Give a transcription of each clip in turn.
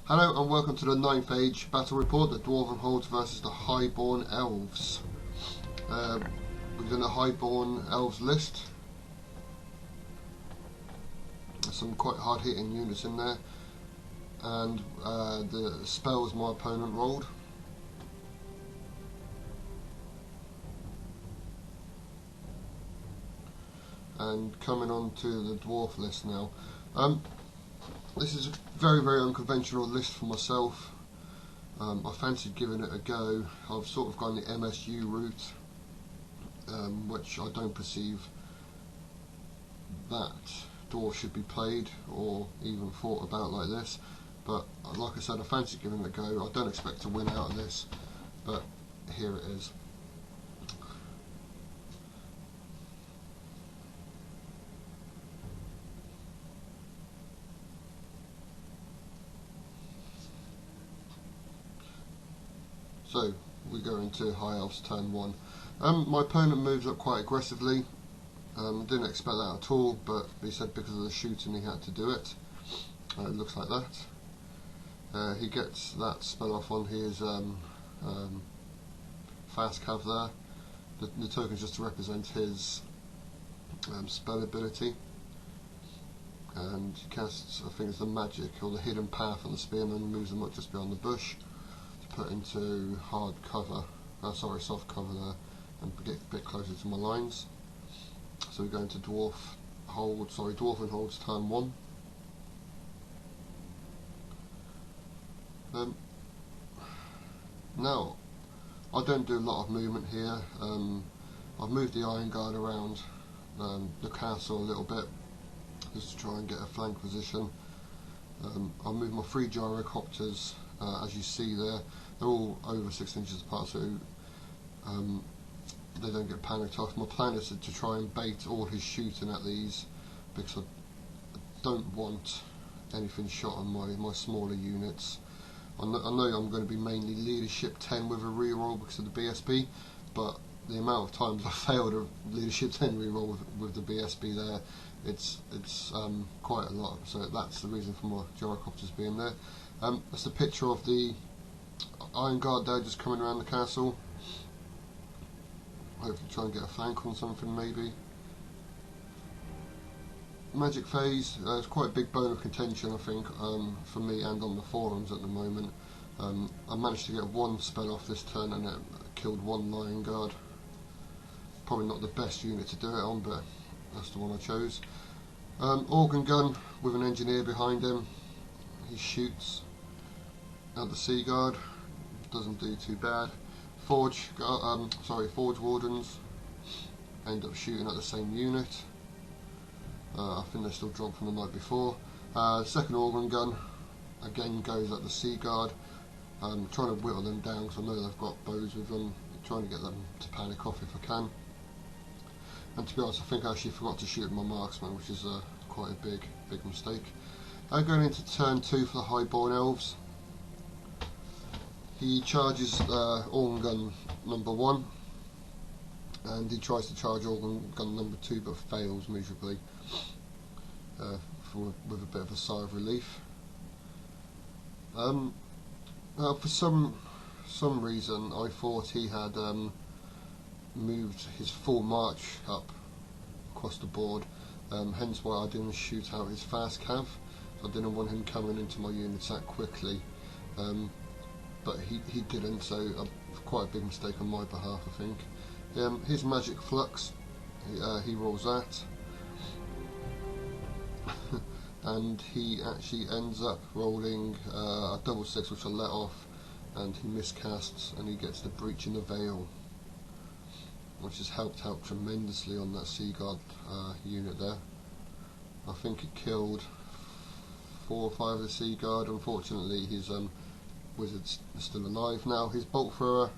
Hello and welcome to the 9th battle report, the Dwarven Holds versus the HighBorn Elves. We've done a HighBorn Elves list. There's some quite hard hitting units in there, and the spells my opponent rolled. And coming on to the dwarf list now. This is a very unconventional list for myself. I fancied giving it a go. I've sort of gone the MSU route, which I don't perceive that dwarf should be played or even thought about like this. But like I said, I fancied giving it a go. I don't expect to win out of this, but here it is. So we go into High Elves turn 1. My opponent moves up quite aggressively. Didn't expect that at all, but he said because of the shooting he had to do it. It looks like that. He gets that spell off on his fast cav there. The token's just to represent his spell ability. And he casts, I think it's the magic or the hidden path on the spearman, moves them up just beyond the bush. Put into hard cover, soft cover there, and get a bit closer to my lines. So we go into Dwarven Holds turn 1. Now, I don't do a lot of movement here. I've moved the Iron Guard around the castle a little bit, just to try and get a flank position. I'll move my 3 gyrocopters, as you see there. They're all over 6 inches apart, so they don't get panicked off. My plan is to try and bait all his shooting at these, because I don't want anything shot on my smaller units. I know I'm going to be mainly leadership 10 with a reroll because of the BSB, but the amount of times I failed a leadership 10 reroll with the BSB there, it's quite a lot. So that's the reason for my gyrocopters being there. That's the picture of the Iron Guard there just coming around the castle. Hopefully try and get a flank on something maybe. Magic phase, it's quite a big bone of contention I think, for me and on the forums at the moment. I managed to get 1 spell off this turn and it killed 1 Lion Guard. Probably not the best unit to do it on, but that's the one I chose. Organ gun with an engineer behind him. He shoots at the Sea Guard, doesn't do too bad. Forge Wardens end up shooting at the same unit. I think they're still dropped from the night before. Second organ gun again goes at the Sea Guard. I'm trying to whittle them down because I know they've got bows with them. I'm trying to get them to panic off if I can. And to be honest, I think I actually forgot to shoot at my marksman, which is quite a big mistake. Going into turn 2 for the HighBorn Elves. He charges organ gun number 1, and he tries to charge organ gun number 2 but fails miserably, with a bit of a sigh of relief. For some reason I thought he had moved his full march up across the board, hence why I didn't shoot out his fast cav. I didn't want him coming into my units that quickly, but he didn't, so quite a big mistake on my behalf I think. His magic flux, he rolls that, and he actually ends up rolling a double 6 which I let off, and he miscasts and he gets the breach in the veil, which has helped out tremendously on that Sea Guard unit there. I think it killed 4 or 5 of the Sea Guard. Unfortunately his wizard's still alive now. His bolt thrower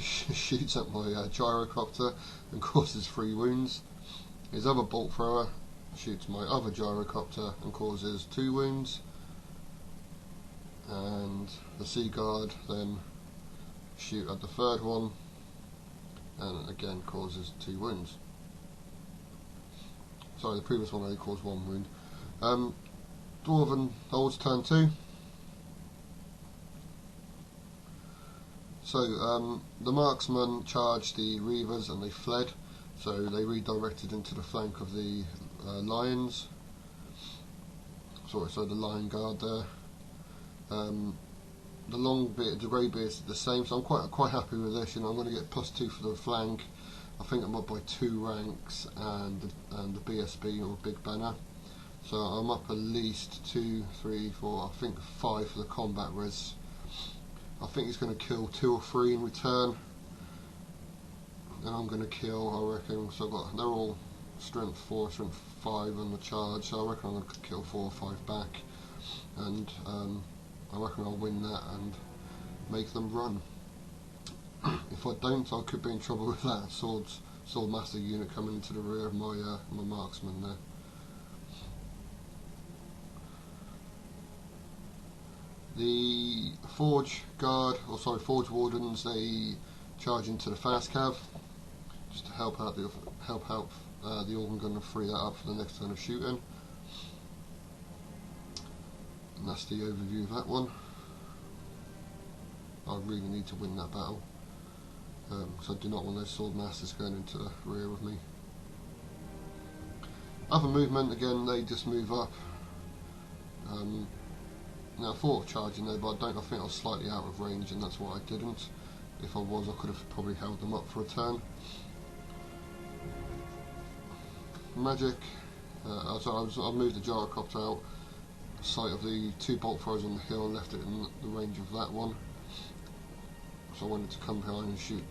shoots at my gyrocopter and causes 3 wounds. His other bolt thrower shoots my other gyrocopter and causes 2 wounds. And the Sea Guard then shoot at the 3rd one and again causes 2 wounds. Sorry, the previous one only caused 1 wound. Dwarven Elves turn 2. So the marksmen charged the reavers and they fled, so they redirected into the flank of the lions. So the lion guard there. The long bit, the grey beard's the same, so I'm quite happy with this. You know, I'm going to get +2 for the flank. I think I'm up by 2 ranks, and the BSB or Big Banner. So I'm up at least 2, 3, 4, I think 5 for the combat res. I think he's going to kill 2 or 3 in return, and I'm going to kill, I reckon. So they're all strength 4, strength 5 on the charge. So I reckon I'm going to kill 4 or 5 back, and I reckon I'll win that and make them run. If I don't, I could be in trouble with that swordmaster unit coming into the rear of my marksman there. The forge wardens, they charge into the fast cav just to help out the organ gun and free that up for the next turn of shooting. And that's the overview of that one. I really need to win that battle, because I do not want those sword masters going into the rear of me. Other movement, again, they just move up. Now I thought of charging there, but I think I was slightly out of range, and that's why I didn't. If I was, I could have probably held them up for a turn. Magic. I moved the gyrocopter out sight of the 2 bolt throwers on the hill and left it in the range of that one. So I wanted to come behind and shoot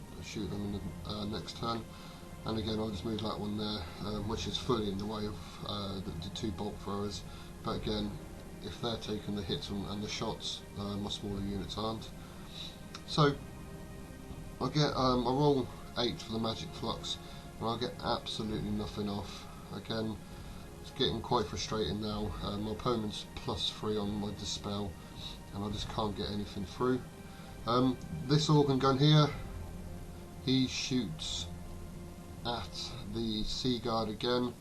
them in the next turn. And again, I'll just move that one there, which is fully in the way of the 2 bolt throwers. But again, if they're taking the hits and the shots, my smaller units aren't. So I roll 8 for the magic flux, and I get absolutely nothing off. Again, it's getting quite frustrating now. My opponent's +3 on my dispel, and I just can't get anything through. This organ gun here, he shoots at the sea guard again,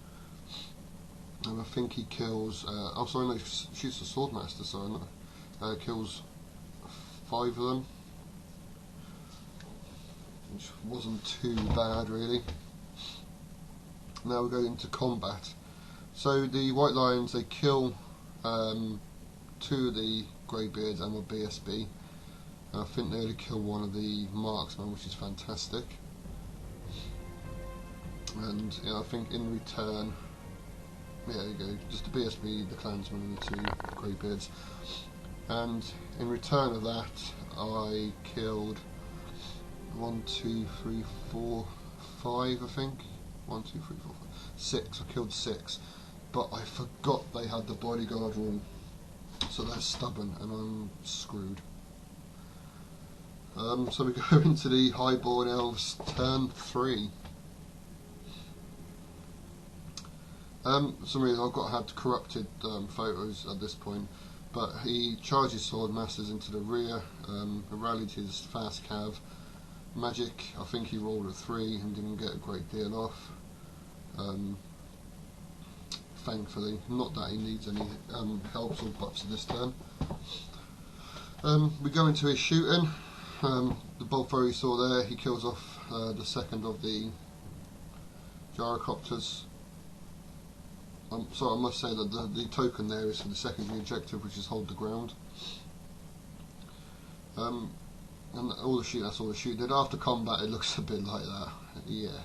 and I think he kills. Oh, sorry, no, he shoots the swordmaster. Sorry, no, kills 5 of them, which wasn't too bad really. Now we go into combat. So the white lions, they kill 2 of the greybeards and my BSB. And I think they only kill 1 of the marksmen, which is fantastic. And yeah, I think in return, yeah, there you go, just the BSB, the clansman, and the 2 greybeards. And in return of that, I killed 1, 2, 3, 4, 5, I think. 1, 2, 3, 4, 5, 6. I killed 6, but I forgot they had the bodyguard rule, so they're stubborn, and I'm screwed. So we go into the HighBorn Elves turn 3. For some reason I've had corrupted photos at this point, but he charges swordmasters into the rear, rallied his fast cav. Magic, I think he rolled a 3 and didn't get a great deal off. Thankfully, not that he needs any helps or buffs this turn. We go into his shooting. The bolt thrower you saw there, he kills off the second of the gyrocopters. So I must say that the token there is for the secondary objective, which is hold the ground. And all the shoot, that's all the shoot did. After combat it looks a bit like that. Yeah,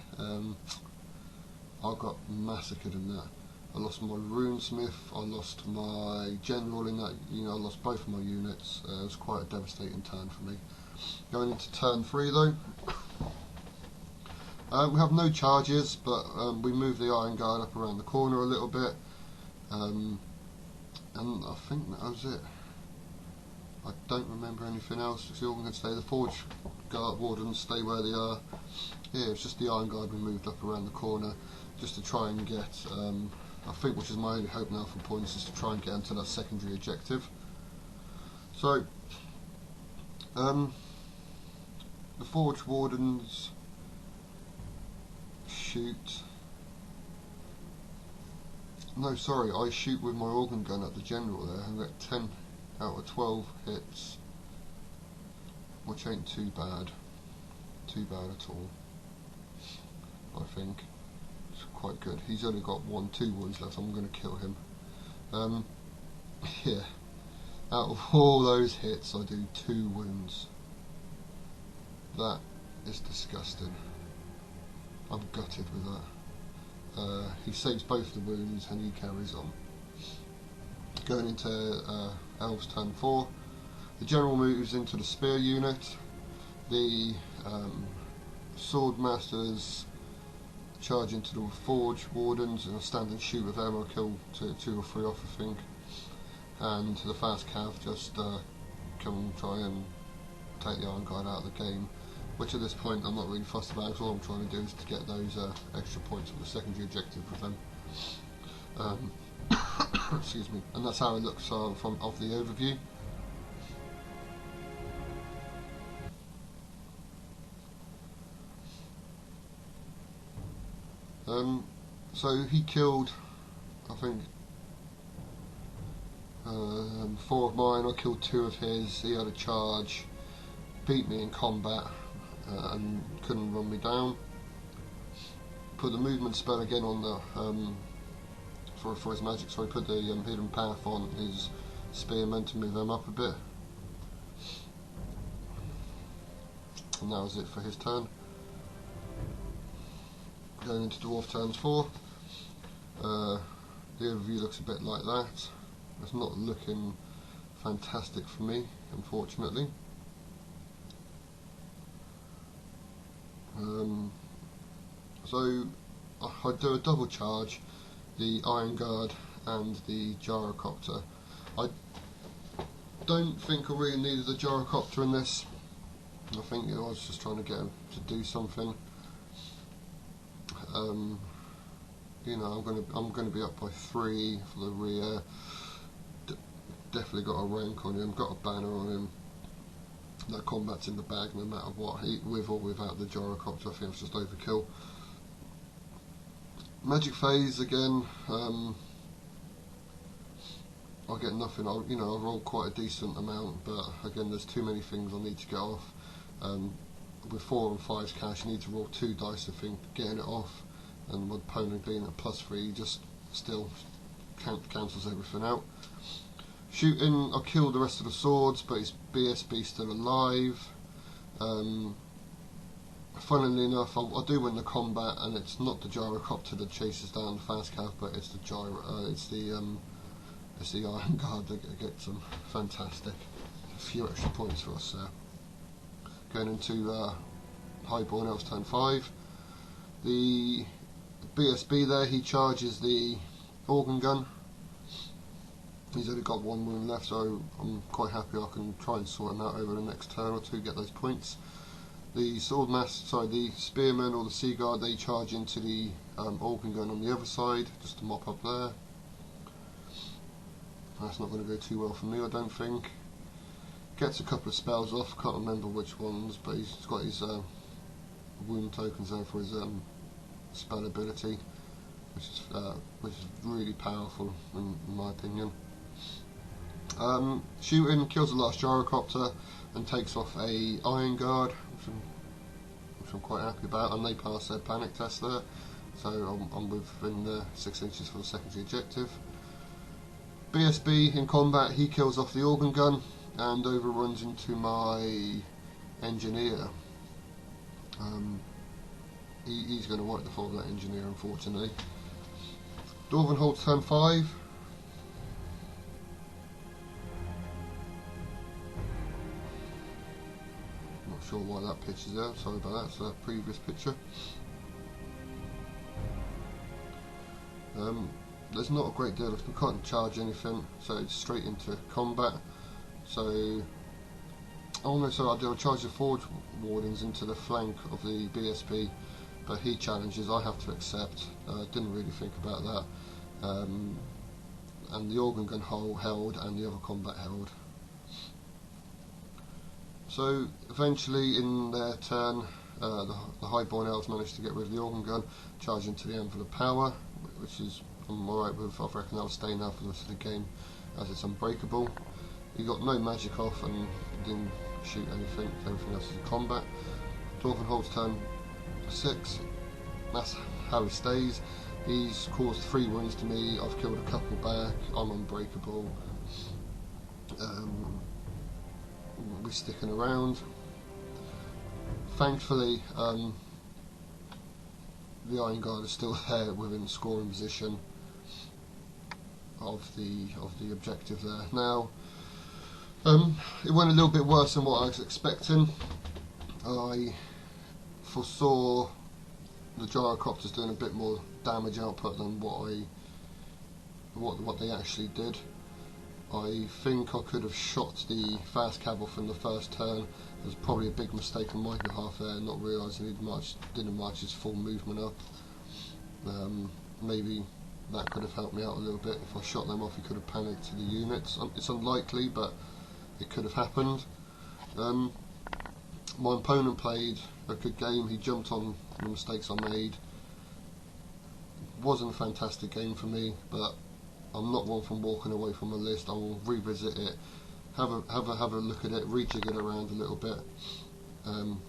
I got massacred in that. I lost my runesmith, I lost my general in that, I lost both of my units. It was quite a devastating turn for me. Going into turn 3 though, we have no charges, but we move the iron guard up around the corner a little bit, and I think that was it. I don't remember anything else. So I'm going to stay. The forge guard wardens stay where they are. Yeah, it's just the iron guard we moved up around the corner just to try and get, I think, which is my only hope now for points, is to try and get into that secondary objective. So the forge wardens shoot No, sorry, I shoot with my organ gun at the general there and get 10 out of 12 hits, which ain't too bad at all. I think it's quite good. He's only got 2 wounds left. I'm going to kill him. Yeah, out of all those hits I do 2 wounds. That is disgusting. I'm gutted with that. He saves both the wounds and he carries on. Going into Elves turn 4, the general moves into the spear unit. The sword masters charge into the forge wardens and I'll stand and shoot with them. I'll kill 2 or 3 off, I think. And the fast cav just come and try and take the Iron Guard out of the game, which at this point I'm not really fussed about, because all I'm trying to do is to get those extra points for the secondary objective with them. Excuse me. And that's how it looks of the overview. So he killed, I think, 4 of mine. I killed 2 of his. He had a charge, beat me in combat, and couldn't run me down. Put the movement spell again on the for his magic. Sorry, put the hidden path on his spearmen to move them up a bit, and that was it for his turn. Going into Dwarf turns 4. The overview looks a bit like that. It's not looking fantastic for me, unfortunately. So I do a double charge, the Iron Guard and the Gyrocopter. I don't think I really needed the Gyrocopter in this. I think I was just trying to get him to do something. You know, I'm gonna be up by 3 for the rear. Definitely got a rank on him, got a banner on him. That combat's in the bag no matter what, with or without the Gyrocopter. I think it's just overkill. Magic phase again. I get nothing. I roll quite a decent amount, but again, there's too many things I need to get off. With 4 and 5's cash, you need to roll 2 dice, I think, getting it off, and my opponent being at +3 just still cancels everything out. Shooting, I killed the rest of the swords, but his BSB still alive. Funnily enough, I do win the combat, and it's not the Gyrocopter that chases down the fast cav, but it's the Iron Guard that gets them. Fantastic. A few extra points for us there. Going into HighBorn Elves turn 5. The BSB there, he charges the organ gun. He's only got 1 wound left, so I'm quite happy I can try and sort him out over the next turn or 2, get those points. The the spearmen or the sea guard, they charge into the organ gun on the other side, just to mop up there. That's not going to go too well for me, I don't think. Gets a couple of spells off, can't remember which ones, but he's got his wound tokens there for his spell ability, which is really powerful in my opinion. Shooting, kills the last Gyrocopter and takes off a Iron Guard, which I'm quite happy about, and they pass their panic test there, so I'm within the 6 inches for the secondary objective. BSB in combat, he kills off the organ gun and overruns into my engineer. He's going to wipe the floor of that engineer, unfortunately. Dwarven holds turn 5. Not sure why that picture's there, sorry about that, it's a previous picture. There's not a great deal of, we can't charge anything, so it's straight into combat. So, oh no, so I do charge the forge wardens into the flank of the BSB, but he challenges, I have to accept. Didn't really think about that. And the organ gun held and the other combat held. So eventually in their turn, the HighBorn Elves managed to get rid of the organ gun, charge into the Anvil of Power, which is I'm alright with. I reckon I'll stay now for the rest of the game, as it's unbreakable. He got no magic off and didn't shoot anything. Everything else is in combat. Dwarven holds turn 6. That's how he stays. He's caused 3 wounds to me. I've killed a couple back. I'm unbreakable. We're sticking around. Thankfully, the Iron Guard is still there within scoring position of the objective there. Now, it went a little bit worse than what I was expecting. I foresaw the gyrocopters doing a bit more damage output than what they actually did. I think I could have shot the fast cav off in the first turn. It was probably a big mistake on my behalf there, not realising he didn't march his full movement up. Maybe that could have helped me out a little bit. If I shot them off, he could have panicked to the units. It's unlikely, but it could have happened. My opponent played a good game. He jumped on the mistakes I made. Wasn't a fantastic game for me, but I'm not one from walking away from a list. I will revisit it, have a look at it, rejig it around a little bit, and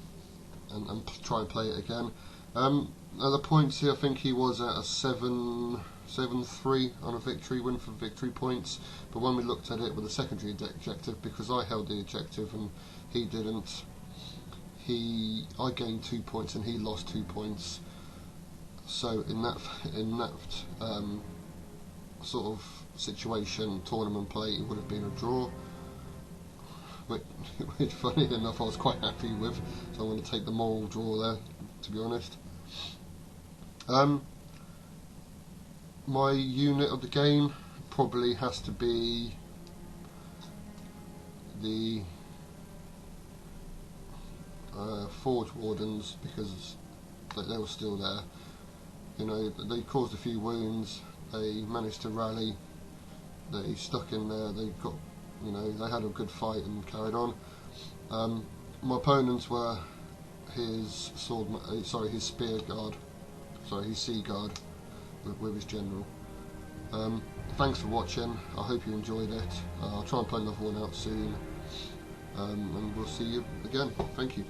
try and play it again. At the points here, I think he was at a 7-3 on a victory win for victory points. But when we looked at it with a secondary objective, because I held the objective and he didn't, I gained 2 points and he lost 2 points. So in that sort of situation, tournament play, it would have been a draw, which funny enough I was quite happy with, so I'm going to take the moral draw there, to be honest. My unit of the game probably has to be the Forge Wardens, because they were still there. You know, they caused a few wounds. They managed to rally. They stuck in there. They got, you know, they had a good fight and carried on. My opponents were his his spear guard, his sea guard with his general. Thanks for watching. I hope you enjoyed it. I'll try and play another one out soon, and we'll see you again. Thank you.